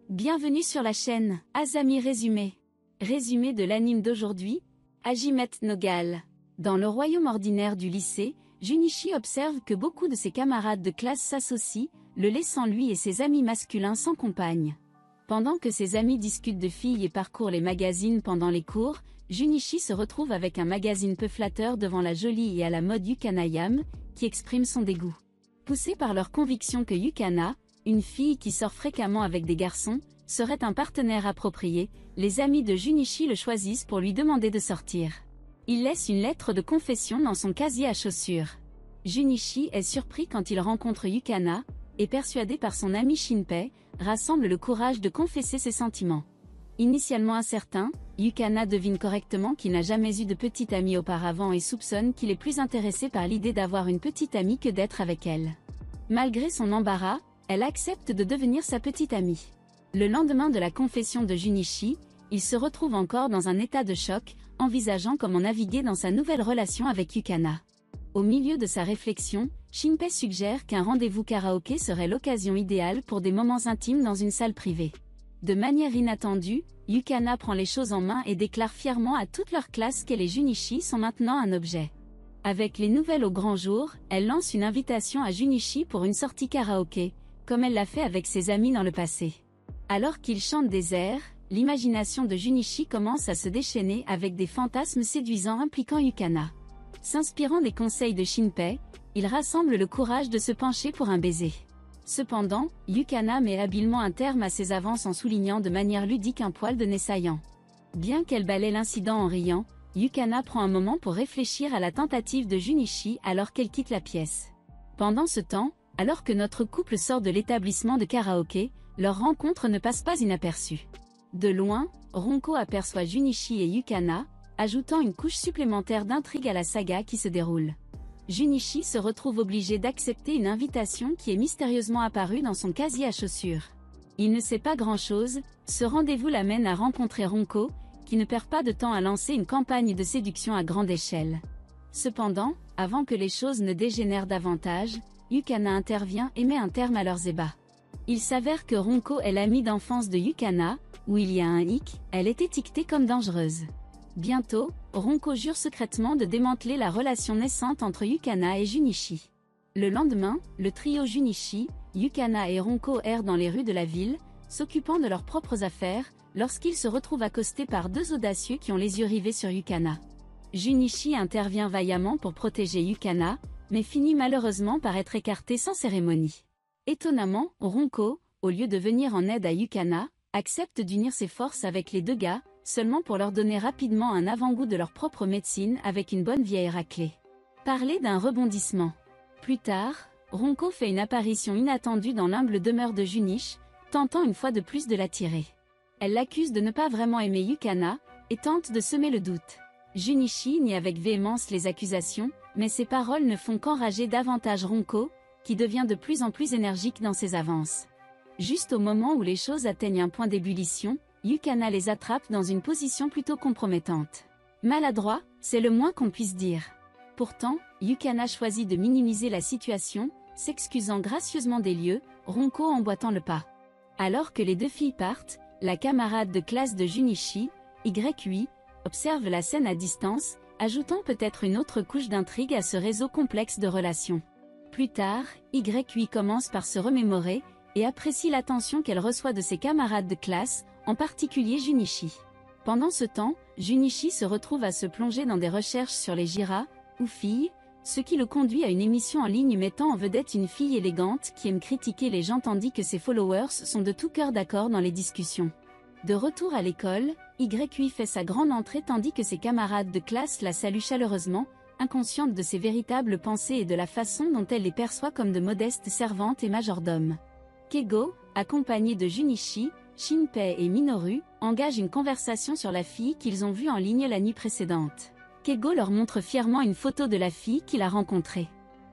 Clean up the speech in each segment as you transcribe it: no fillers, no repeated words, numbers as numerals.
Bienvenue sur la chaîne Azami Résumé. Résumé de l'anime d'aujourd'hui, Hajime no Gal. Dans le royaume ordinaire du lycée, Junichi observe que beaucoup de ses camarades de classe s'associent, le laissant lui et ses amis masculins sans compagne. Pendant que ses amis discutent de filles et parcourent les magazines pendant les cours, Junichi se retrouve avec un magazine peu flatteur devant la jolie et à la mode Yukana Yam, qui exprime son dégoût. Poussés par leur conviction que Yukana, une fille qui sort fréquemment avec des garçons, serait un partenaire approprié, les amis de Junichi le choisissent pour lui demander de sortir. Il laisse une lettre de confession dans son casier à chaussures. Junichi est surpris quand il rencontre Yukana, et persuadé par son ami Shinpei, rassemble le courage de confesser ses sentiments. Initialement incertain, Yukana devine correctement qu'il n'a jamais eu de petite amie auparavant et soupçonne qu'il est plus intéressé par l'idée d'avoir une petite amie que d'être avec elle. Malgré son embarras, elle accepte de devenir sa petite amie. Le lendemain de la confession de Junichi, il se retrouve encore dans un état de choc, envisageant comment naviguer dans sa nouvelle relation avec Yukana. Au milieu de sa réflexion, Shinpei suggère qu'un rendez-vous karaoké serait l'occasion idéale pour des moments intimes dans une salle privée. De manière inattendue, Yukana prend les choses en main et déclare fièrement à toute leur classe qu'elle et Junichi sont maintenant un objet. Avec les nouvelles au grand jour, elle lance une invitation à Junichi pour une sortie karaoké, comme elle l'a fait avec ses amis dans le passé. Alors qu'ils chantent des airs, l'imagination de Junichi commence à se déchaîner avec des fantasmes séduisants impliquant Yukana. S'inspirant des conseils de Shinpei, il rassemble le courage de se pencher pour un baiser. Cependant, Yukana met habilement un terme à ses avances en soulignant de manière ludique un poil de nez saillant. Bien qu'elle balaie l'incident en riant, Yukana prend un moment pour réfléchir à la tentative de Junichi alors qu'elle quitte la pièce. Pendant ce temps, alors que notre couple sort de l'établissement de karaoké, leur rencontre ne passe pas inaperçue. De loin, Ronko aperçoit Junichi et Yukana, ajoutant une couche supplémentaire d'intrigue à la saga qui se déroule. Junichi se retrouve obligé d'accepter une invitation qui est mystérieusement apparue dans son casier à chaussures. Il ne sait pas grand-chose, ce rendez-vous l'amène à rencontrer Ronko, qui ne perd pas de temps à lancer une campagne de séduction à grande échelle. Cependant, avant que les choses ne dégénèrent davantage, Yukana intervient et met un terme à leurs ébats. Il s'avère que Ronko est l'amie d'enfance de Yukana, où il y a un hic, elle est étiquetée comme dangereuse. Bientôt, Ronko jure secrètement de démanteler la relation naissante entre Yukana et Junichi. Le lendemain, le trio Junichi, Yukana et Ronko errent dans les rues de la ville, s'occupant de leurs propres affaires, lorsqu'ils se retrouvent accostés par deux audacieux qui ont les yeux rivés sur Yukana. Junichi intervient vaillamment pour protéger Yukana, mais finit malheureusement par être écarté sans cérémonie. Étonnamment, Ronko, au lieu de venir en aide à Yukana, accepte d'unir ses forces avec les deux gars, seulement pour leur donner rapidement un avant-goût de leur propre médecine avec une bonne vieille raclée. Parler d'un rebondissement. Plus tard, Ronko fait une apparition inattendue dans l'humble demeure de Junichi, tentant une fois de plus de l'attirer. Elle l'accuse de ne pas vraiment aimer Yukana, et tente de semer le doute. Junichi nie avec véhémence les accusations, mais ses paroles ne font qu'enrager davantage Ronko, qui devient de plus en plus énergique dans ses avances. Juste au moment où les choses atteignent un point d'ébullition, Yukana les attrape dans une position plutôt compromettante. Maladroit, c'est le moins qu'on puisse dire. Pourtant, Yukana choisit de minimiser la situation, s'excusant gracieusement des lieux, Ronko emboîtant le pas. Alors que les deux filles partent, la camarade de classe de Junichi, YUI, observe la scène à distance, ajoutant peut-être une autre couche d'intrigue à ce réseau complexe de relations. Plus tard, YUI commence par se remémorer, et apprécie l'attention qu'elle reçoit de ses camarades de classe, en particulier Junichi. Pendant ce temps, Junichi se retrouve à se plonger dans des recherches sur les Jira, ou filles, ce qui le conduit à une émission en ligne mettant en vedette une fille élégante qui aime critiquer les gens tandis que ses followers sont de tout cœur d'accord dans les discussions. De retour à l'école, YUI fait sa grande entrée tandis que ses camarades de classe la saluent chaleureusement, inconsciente de ses véritables pensées et de la façon dont elle les perçoit comme de modestes servantes et majordomes. Keigo, accompagné de Junichi, Shinpei et Minoru, engagent une conversation sur la fille qu'ils ont vue en ligne la nuit précédente. Keigo leur montre fièrement une photo de la fille qu'il a rencontrée.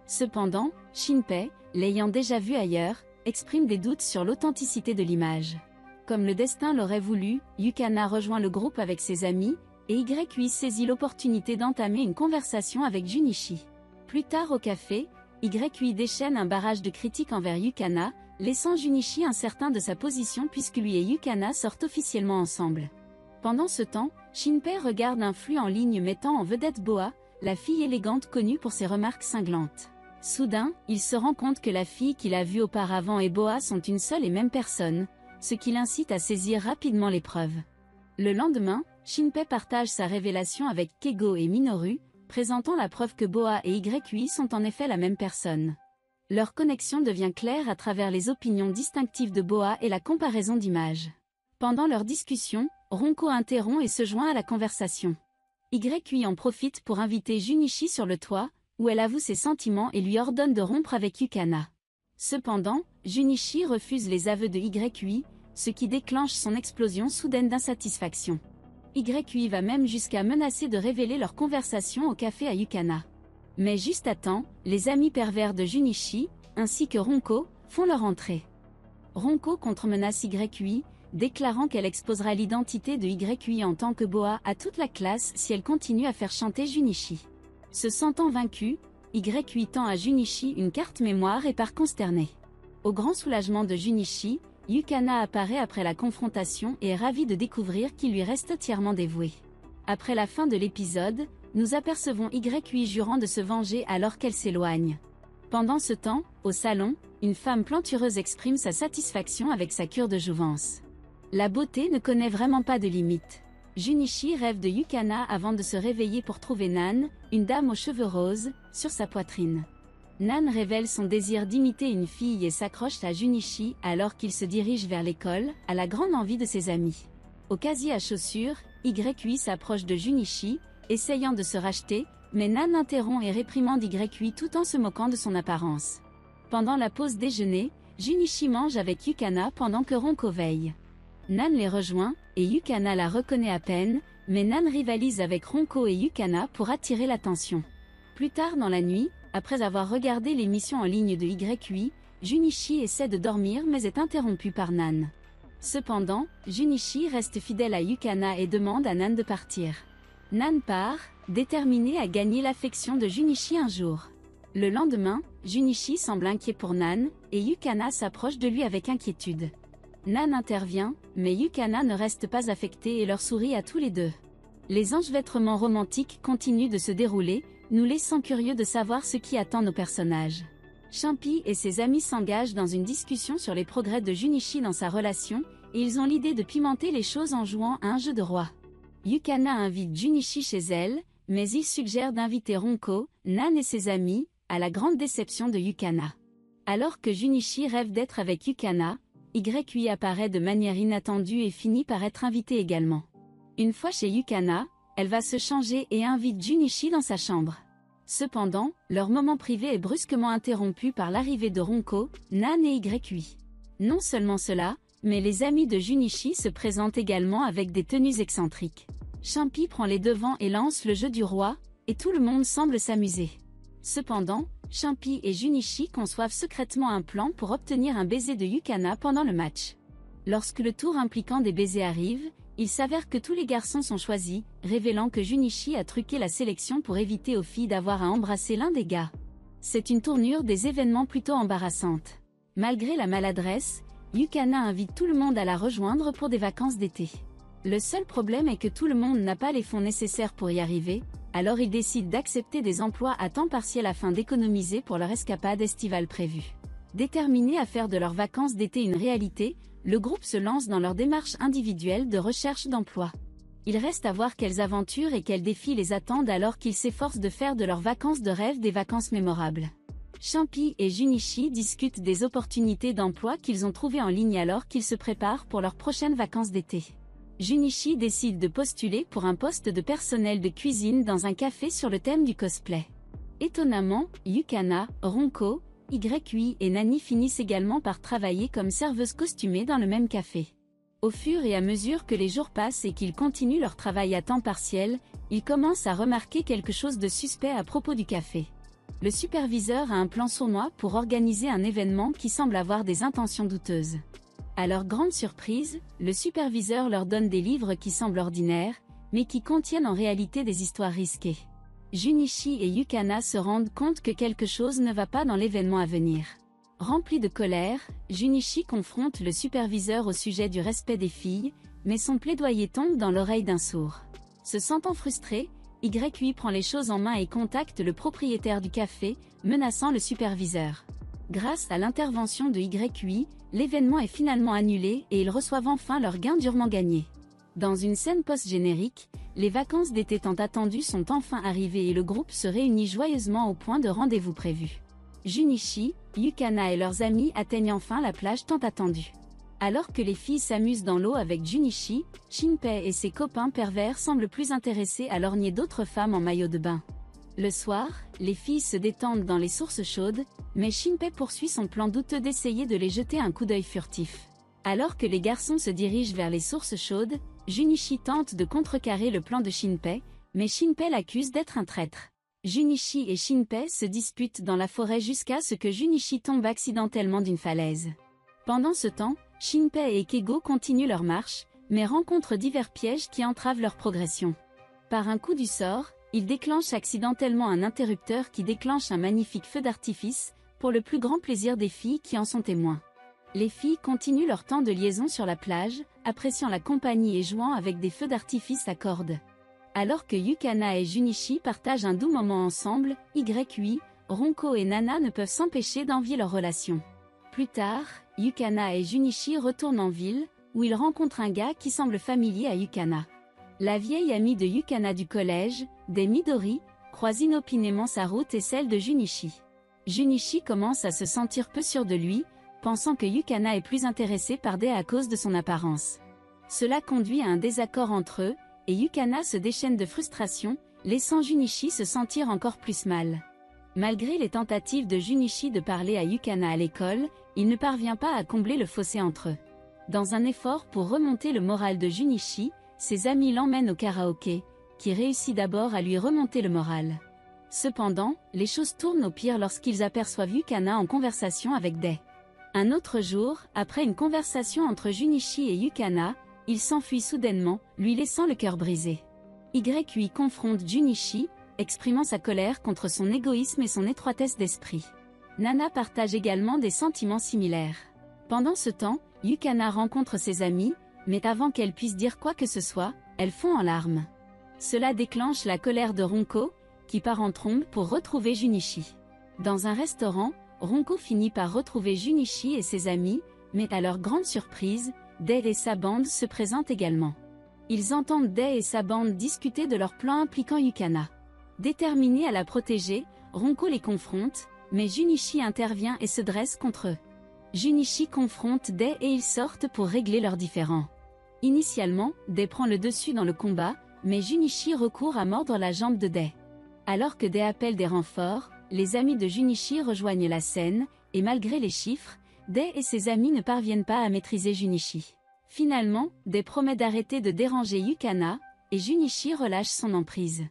Cependant, Shinpei, l'ayant déjà vue ailleurs, exprime des doutes sur l'authenticité de l'image. Comme le destin l'aurait voulu, Yukana rejoint le groupe avec ses amis, et YUI saisit l'opportunité d'entamer une conversation avec Junichi. Plus tard au café, YUI déchaîne un barrage de critiques envers Yukana, laissant Junichi incertain de sa position puisque lui et Yukana sortent officiellement ensemble. Pendant ce temps, Shinpei regarde un flux en ligne mettant en vedette Boa, la fille élégante connue pour ses remarques cinglantes. Soudain, il se rend compte que la fille qu'il a vue auparavant et Boa sont une seule et même personne, ce qui l'incite à saisir rapidement les preuves. Le lendemain, Shinpei partage sa révélation avec Keigo et Minoru, présentant la preuve que Boa et Yui sont en effet la même personne. Leur connexion devient claire à travers les opinions distinctives de Boa et la comparaison d'images. Pendant leur discussion, Ronko interrompt et se joint à la conversation. Yui en profite pour inviter Junichi sur le toit, où elle avoue ses sentiments et lui ordonne de rompre avec Yukana. Cependant, Junichi refuse les aveux de Yui, ce qui déclenche son explosion soudaine d'insatisfaction. Yui va même jusqu'à menacer de révéler leur conversation au café à Yukana. Mais juste à temps, les amis pervers de Junichi, ainsi que Ronko, font leur entrée. Ronko contre-menace Yui, déclarant qu'elle exposera l'identité de Yui en tant que Boa à toute la classe si elle continue à faire chanter Junichi. Se sentant vaincu, Yui tend à Junichi une carte mémoire et part consterné. Au grand soulagement de Junichi, Yukana apparaît après la confrontation et est ravie de découvrir qu'il lui reste entièrement dévoué. Après la fin de l'épisode, nous apercevons Yui jurant de se venger alors qu'elle s'éloigne. Pendant ce temps, au salon, une femme plantureuse exprime sa satisfaction avec sa cure de jouvence. La beauté ne connaît vraiment pas de limite. Junichi rêve de Yukana avant de se réveiller pour trouver Nan, une dame aux cheveux roses, sur sa poitrine. Nan révèle son désir d'imiter une fille et s'accroche à Junichi alors qu'il se dirige vers l'école, à la grande envie de ses amis. Au casier à chaussures, Yui s'approche de Junichi, essayant de se racheter, mais Nan interrompt et réprimande Yui tout en se moquant de son apparence. Pendant la pause déjeuner, Junichi mange avec Yukana pendant que Ronko veille. Nan les rejoint, et Yukana la reconnaît à peine, mais Nan rivalise avec Ronko et Yukana pour attirer l'attention. Plus tard dans la nuit, après avoir regardé l'émission en ligne de Yui, Junichi essaie de dormir mais est interrompu par Nan. Cependant, Junichi reste fidèle à Yukana et demande à Nan de partir. Nan part, déterminée à gagner l'affection de Junichi un jour. Le lendemain, Junichi semble inquiet pour Nan, et Yukana s'approche de lui avec inquiétude. Nan intervient, mais Yukana ne reste pas affectée et leur sourit à tous les deux. Les enchevêtrements romantiques continuent de se dérouler, nous laissant curieux de savoir ce qui attend nos personnages. Champi et ses amis s'engagent dans une discussion sur les progrès de Junichi dans sa relation, et ils ont l'idée de pimenter les choses en jouant à un jeu de roi. Yukana invite Junichi chez elle, mais il suggère d'inviter Ronko, Nan et ses amis, à la grande déception de Yukana. Alors que Junichi rêve d'être avec Yukana, Yui apparaît de manière inattendue et finit par être invitée également. Une fois chez Yukana, elle va se changer et invite Junichi dans sa chambre. Cependant, leur moment privé est brusquement interrompu par l'arrivée de Ronko, Nan et Yui. Non seulement cela, mais les amis de Junichi se présentent également avec des tenues excentriques. Champi prend les devants et lance le jeu du roi, et tout le monde semble s'amuser. Cependant, Champi et Junichi conçoivent secrètement un plan pour obtenir un baiser de Yukana pendant le match. Lorsque le tour impliquant des baisers arrive, il s'avère que tous les garçons sont choisis, révélant que Junichi a truqué la sélection pour éviter aux filles d'avoir à embrasser l'un des gars. C'est une tournure des événements plutôt embarrassante. Malgré la maladresse, Yukana invite tout le monde à la rejoindre pour des vacances d'été. Le seul problème est que tout le monde n'a pas les fonds nécessaires pour y arriver, alors ils décident d'accepter des emplois à temps partiel afin d'économiser pour leur escapade estivale prévue. Déterminés à faire de leurs vacances d'été une réalité, le groupe se lance dans leur démarche individuelle de recherche d'emploi. Il reste à voir quelles aventures et quels défis les attendent alors qu'ils s'efforcent de faire de leurs vacances de rêve des vacances mémorables. Champi et Junichi discutent des opportunités d'emploi qu'ils ont trouvées en ligne alors qu'ils se préparent pour leurs prochaines vacances d'été. Junichi décide de postuler pour un poste de personnel de cuisine dans un café sur le thème du cosplay. Étonnamment, Yukana, Ronko, Yui et Nani finissent également par travailler comme serveuses costumées dans le même café. Au fur et à mesure que les jours passent et qu'ils continuent leur travail à temps partiel, ils commencent à remarquer quelque chose de suspect à propos du café. Le superviseur a un plan sournois pour organiser un événement qui semble avoir des intentions douteuses. À leur grande surprise, le superviseur leur donne des livres qui semblent ordinaires, mais qui contiennent en réalité des histoires risquées. Junichi et Yukana se rendent compte que quelque chose ne va pas dans l'événement à venir. Rempli de colère, Junichi confronte le superviseur au sujet du respect des filles, mais son plaidoyer tombe dans l'oreille d'un sourd. Se sentant frustré, YUI prend les choses en main et contacte le propriétaire du café, menaçant le superviseur. Grâce à l'intervention de YUI, l'événement est finalement annulé et ils reçoivent enfin leur gain durement gagné. Dans une scène post-générique, les vacances d'été tant attendues sont enfin arrivées et le groupe se réunit joyeusement au point de rendez-vous prévu. Junichi, Yukana et leurs amis atteignent enfin la plage tant attendue. Alors que les filles s'amusent dans l'eau avec Junichi, Shinpei et ses copains pervers semblent plus intéressés à lorgner d'autres femmes en maillot de bain. Le soir, les filles se détendent dans les sources chaudes, mais Shinpei poursuit son plan douteux d'essayer de les jeter un coup d'œil furtif. Alors que les garçons se dirigent vers les sources chaudes, Junichi tente de contrecarrer le plan de Shinpei, mais Shinpei l'accuse d'être un traître. Junichi et Shinpei se disputent dans la forêt jusqu'à ce que Junichi tombe accidentellement d'une falaise. Pendant ce temps, Shinpei et Keigo continuent leur marche, mais rencontrent divers pièges qui entravent leur progression. Par un coup du sort, ils déclenchent accidentellement un interrupteur qui déclenche un magnifique feu d'artifice, pour le plus grand plaisir des filles qui en sont témoins. Les filles continuent leur temps de liaison sur la plage, appréciant la compagnie et jouant avec des feux d'artifice à cordes. Alors que Yukana et Junichi partagent un doux moment ensemble, YUI, Ronko et Nana ne peuvent s'empêcher d'envier leur relation. Plus tard, Yukana et Junichi retournent en ville, où ils rencontrent un gars qui semble familier à Yukana. La vieille amie de Yukana du collège, Dei Midori, croise inopinément sa route et celle de Junichi. Junichi commence à se sentir peu sûr de lui, pensant que Yukana est plus intéressée par Dei à cause de son apparence. Cela conduit à un désaccord entre eux, et Yukana se déchaîne de frustration, laissant Junichi se sentir encore plus mal. Malgré les tentatives de Junichi de parler à Yukana à l'école, il ne parvient pas à combler le fossé entre eux. Dans un effort pour remonter le moral de Junichi, ses amis l'emmènent au karaoké, qui réussit d'abord à lui remonter le moral. Cependant, les choses tournent au pire lorsqu'ils aperçoivent Yukana en conversation avec Dei. Un autre jour, après une conversation entre Junichi et Yukana, il s'enfuit soudainement, lui laissant le cœur brisé. YUI confronte Junichi, exprimant sa colère contre son égoïsme et son étroitesse d'esprit. Nana partage également des sentiments similaires. Pendant ce temps, Yukana rencontre ses amis, mais avant qu'elle puisse dire quoi que ce soit, elle fond en larmes. Cela déclenche la colère de Ronko, qui part en trombe pour retrouver Junichi. Dans un restaurant, Ronko finit par retrouver Junichi et ses amis, mais à leur grande surprise, Dei et sa bande se présentent également. Ils entendent Dei et sa bande discuter de leur plan impliquant Yukana. Déterminé à la protéger, Ronko les confronte, mais Junichi intervient et se dresse contre eux. Junichi confronte Dei et ils sortent pour régler leurs différends. Initialement, Dei prend le dessus dans le combat, mais Junichi recourt à mordre la jambe de Dei. Alors que Dei appelle des renforts, les amis de Junichi rejoignent la scène, et malgré les chiffres, Dei et ses amis ne parviennent pas à maîtriser Junichi. Finalement, Dei promet d'arrêter de déranger Yukana, et Junichi relâche son emprise.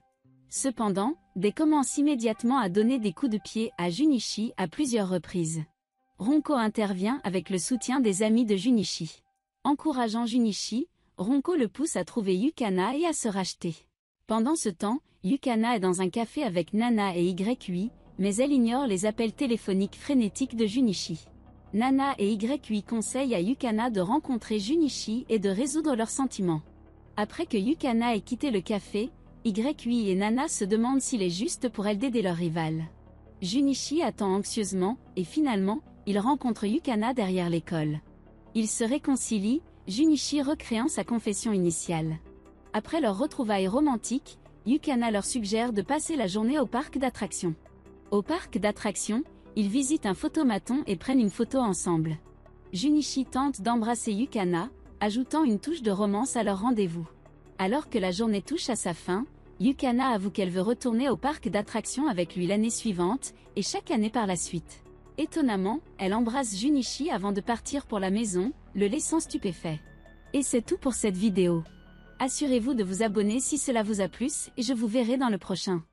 Cependant, Dei commence immédiatement à donner des coups de pied à Junichi à plusieurs reprises. Ronko intervient avec le soutien des amis de Junichi. Encourageant Junichi, Ronko le pousse à trouver Yukana et à se racheter. Pendant ce temps, Yukana est dans un café avec Nana et YUI, mais elle ignore les appels téléphoniques frénétiques de Junichi. Nana et YUI conseillent à Yukana de rencontrer Junichi et de résoudre leurs sentiments. Après que Yukana ait quitté le café, YUI et Nana se demandent s'il est juste pour elle d'aider leur rival. Junichi attend anxieusement, et finalement, il rencontre Yukana derrière l'école. Ils se réconcilient, Junichi recréant sa confession initiale. Après leur retrouvailles romantiques, Yukana leur suggère de passer la journée au parc d'attractions. Au parc d'attractions, ils visitent un photomaton et prennent une photo ensemble. Junichi tente d'embrasser Yukana, ajoutant une touche de romance à leur rendez-vous. Alors que la journée touche à sa fin, Yukana avoue qu'elle veut retourner au parc d'attractions avec lui l'année suivante, et chaque année par la suite. Étonnamment, elle embrasse Junichi avant de partir pour la maison, le laissant stupéfait. Et c'est tout pour cette vidéo. Assurez-vous de vous abonner si cela vous a plu, et je vous verrai dans le prochain.